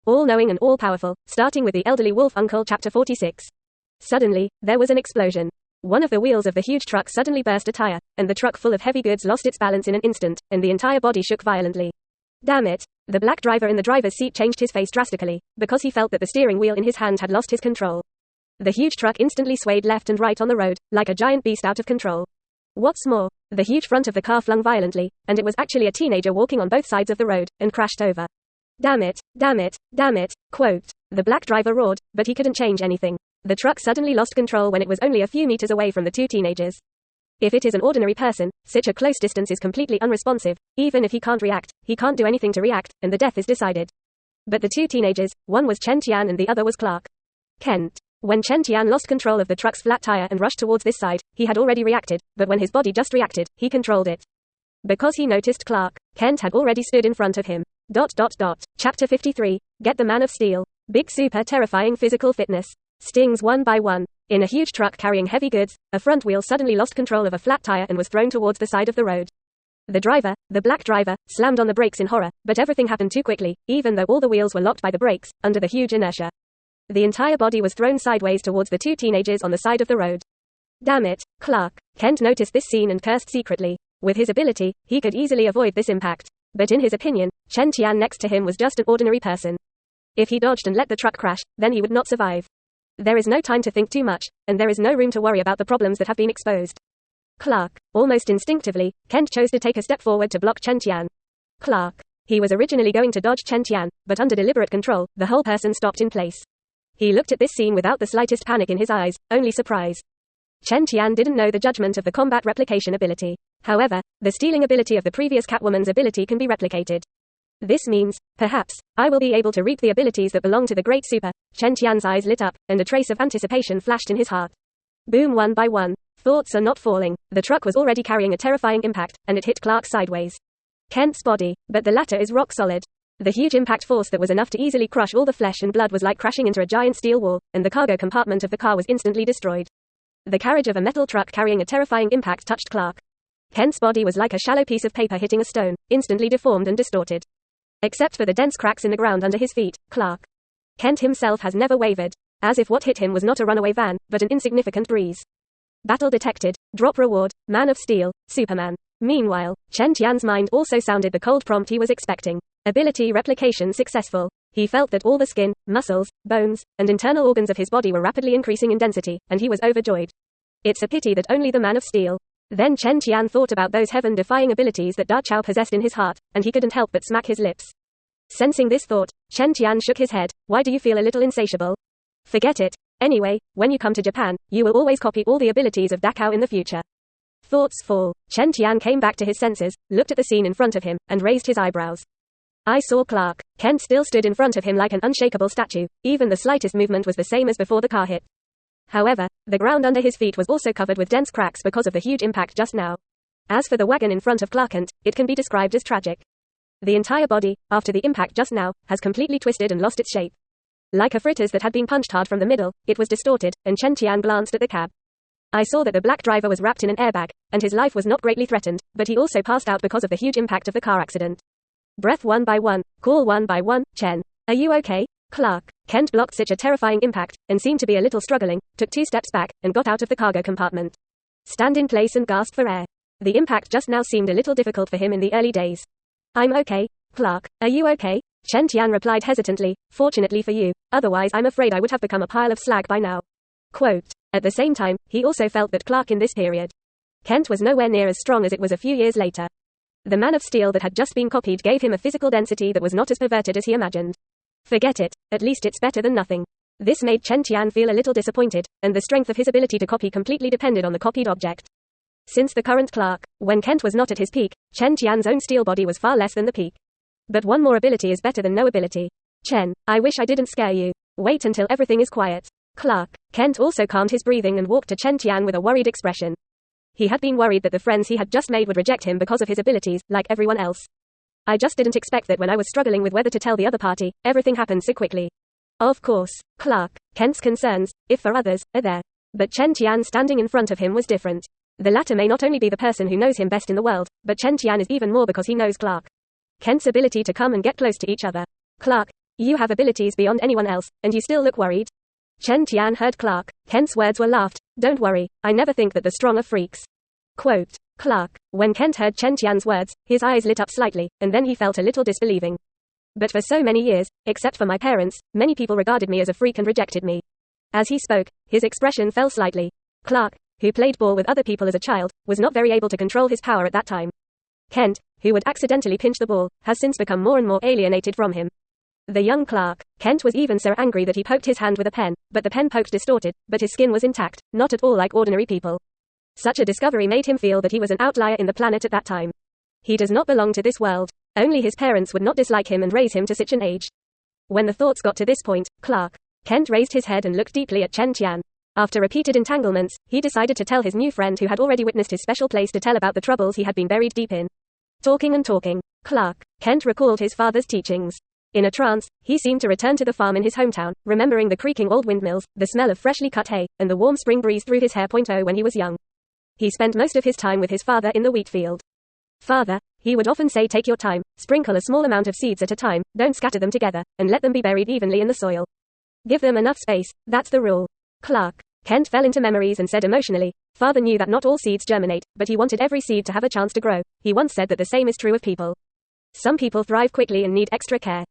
all-knowing and all-powerful, starting with the elderly wolf uncle. Chapter 46. Suddenly, there was an explosion. One of the wheels of the huge truck suddenly burst a tire, and the truck full of heavy goods lost its balance in an instant, and the entire body shook violently. Damn it! The black driver in the driver's seat changed his face drastically, because he felt that the steering wheel in his hand had lost his control. The huge truck instantly swayed left and right on the road, like a giant beast out of control. What's more, the huge front of the car flung violently, and it was actually a teenager walking on both sides of the road, and crashed over. Damn it, damn it, damn it, quote. The black driver roared, but he couldn't change anything. The truck suddenly lost control when it was only a few meters away from the two teenagers. If it is an ordinary person, such a close distance is completely unresponsive. Even if he can't react, he can't do anything to react, and the death is decided. But the two teenagers, one was Chen Tian and the other was Clark Kent. When Chen Tian lost control of the truck's flat tire and rushed towards this side, he had already reacted, but when his body just reacted, he controlled it. Because he noticed Clark Kent had already stood in front of him. Chapter 53. Get the Man of Steel. Big super terrifying physical fitness. Stings one by one. In a huge truck carrying heavy goods, a front wheel suddenly lost control of a flat tire and was thrown towards the side of the road. The driver, the black driver, slammed on the brakes in horror, but everything happened too quickly, even though all the wheels were locked by the brakes, under the huge inertia. The entire body was thrown sideways towards the two teenagers on the side of the road. Damn it, Clark Kent noticed this scene and cursed secretly. With his ability, he could easily avoid this impact. But in his opinion, Chen Tian next to him was just an ordinary person. If he dodged and let the truck crash, then he would not survive. There is no time to think too much, and there is no room to worry about the problems that have been exposed. Clark. Almost instinctively, Kent chose to take a step forward to block Chen Tian. Clark. He was originally going to dodge Chen Tian, but under deliberate control, the whole person stopped in place. He looked at this scene without the slightest panic in his eyes, only surprise. Chen Tian didn't know the judgment of the combat replication ability. However, the stealing ability of the previous Catwoman's ability can be replicated. This means, perhaps, I will be able to reap the abilities that belong to the great super. Chen Tian's eyes lit up, and a trace of anticipation flashed in his heart. Boom, one by one. Thoughts are not falling. The truck was already carrying a terrifying impact, and it hit Clark sideways. Kent's body, but the latter is rock solid. The huge impact force that was enough to easily crush all the flesh and blood was like crashing into a giant steel wall, and the cargo compartment of the car was instantly destroyed. The carriage of a metal truck carrying a terrifying impact touched Clark Kent's body was like a shallow piece of paper hitting a stone, instantly deformed and distorted. Except for the dense cracks in the ground under his feet, Clark Kent himself has never wavered, as if what hit him was not a runaway van, but an insignificant breeze. Battle detected, drop reward, Man of Steel, Superman. Meanwhile, Chen Tian's mind also sounded the cold prompt he was expecting. Ability replication successful. He felt that all the skin, muscles, bones, and internal organs of his body were rapidly increasing in density, and he was overjoyed. It's a pity that only the Man of Steel. Then Chen Tian thought about those heaven-defying abilities that Da Chao possessed in his heart, and he couldn't help but smack his lips. Sensing this thought, Chen Tian shook his head. Why do you feel a little insatiable? Forget it. Anyway, when you come to Japan, you will always copy all the abilities of Da Chao in the future. Thoughts fall. Chen Tian came back to his senses, looked at the scene in front of him, and raised his eyebrows. I saw Clark Kent still stood in front of him like an unshakable statue. Even the slightest movement was the same as before the car hit. However, the ground under his feet was also covered with dense cracks because of the huge impact just now. As for the wagon in front of Clark Kent, it can be described as tragic. The entire body, after the impact just now, has completely twisted and lost its shape. Like a fritters that had been punched hard from the middle, it was distorted, and Chen Tian glanced at the cab. I saw that the black driver was wrapped in an airbag, and his life was not greatly threatened, but he also passed out because of the huge impact of the car accident. Breath one by one, call one by one. Chen, are you okay? Clark Kent blocked such a terrifying impact, and seemed to be a little struggling, took 2 steps back, and got out of the cargo compartment. Stand in place and gasped for air. The impact just now seemed a little difficult for him in the early days. I'm okay. Clark, are you okay? Chen Tian replied hesitantly, fortunately for you, otherwise I'm afraid I would have become a pile of slag by now. Quote. At the same time, he also felt that Clark in this period, Kent was nowhere near as strong as it was a few years later. The Man of Steel that had just been copied gave him a physical density that was not as perverted as he imagined. Forget it, at least it's better than nothing. This made Chen Tian feel a little disappointed, and the strength of his ability to copy completely depended on the copied object. Since the current Clark, when Kent was not at his peak, Chen Tian's own steel body was far less than the peak. But one more ability is better than no ability. Chen, I wish I didn't scare you. Wait until everything is quiet. Clark Kent also calmed his breathing and walked to Chen Tian with a worried expression. He had been worried that the friends he had just made would reject him because of his abilities, like everyone else. I just didn't expect that when I was struggling with whether to tell the other party, everything happened so quickly. Of course, Clark Kent's concerns, if for others, are there. But Chen Tian standing in front of him was different. The latter may not only be the person who knows him best in the world, but Chen Tian is even more because he knows Clark Kent's ability to come and get close to each other. Clark You have abilities beyond anyone else, and you still look worried. Chen Tian heard Kent's words were laughed. Don't worry, I never think that the strong are freaks. Quote, when Kent heard Chen Tian's words, his eyes lit up slightly, and then he felt a little disbelieving. But for so many years, except for my parents, many people regarded me as a freak and rejected me. As he spoke, his expression fell slightly. Clark, who played ball with other people as a child, was not very able to control his power at that time. Kent, who would accidentally pinch the ball, has since become more and more alienated from him. The young Kent was even so angry that he poked his hand with a pen, but the pen poked distorted, but his skin was intact, not at all like ordinary people. Such a discovery made him feel that he was an outlier in the planet at that time. He does not belong to this world. Only his parents would not dislike him and raise him to such an age. When the thoughts got to this point, Kent raised his head and looked deeply at Chen Tian. After repeated entanglements, he decided to tell his new friend who had already witnessed his special place to tell about the troubles he had been buried deep in. Talking and talking, Kent recalled his father's teachings. In a trance, he seemed to return to the farm in his hometown, remembering the creaking old windmills, the smell of freshly cut hay, and the warm spring breeze through his hair. When he was young, he spent most of his time with his father in the wheat field. Father, he would often say, take your time, sprinkle a small amount of seeds at a time, don't scatter them together, and let them be buried evenly in the soil. Give them enough space, that's the rule. Kent fell into memories and said emotionally, Father knew that not all seeds germinate, but he wanted every seed to have a chance to grow. He once said that the same is true of people. Some people thrive quickly and need extra care.